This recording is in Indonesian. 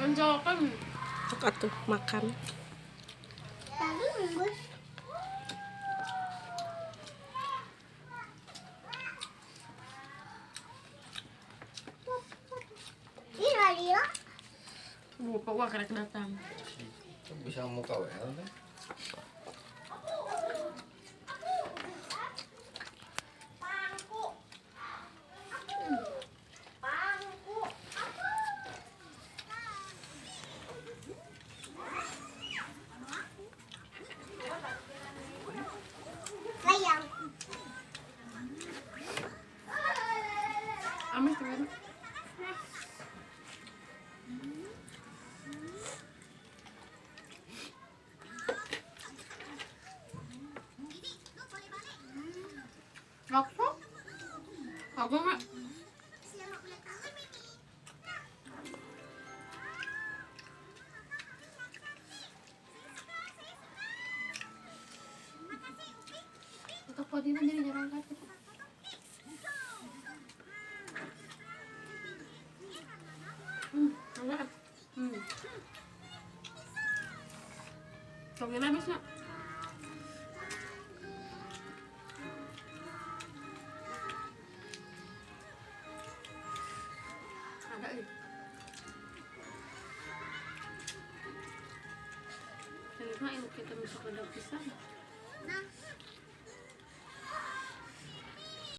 Tonjokan. Sok atuh makan. Tadi embus. Ini Nadia. Buka wah kerek datang. Bisa muka WL kan? Sayang. Amis kan? Aku? Aku nggak? Untuk podina jadi jarang kaki. Enggak. Tungguin habis nggak? Ada nih. Ini mah ilmu kita masuk ke dalam pisang.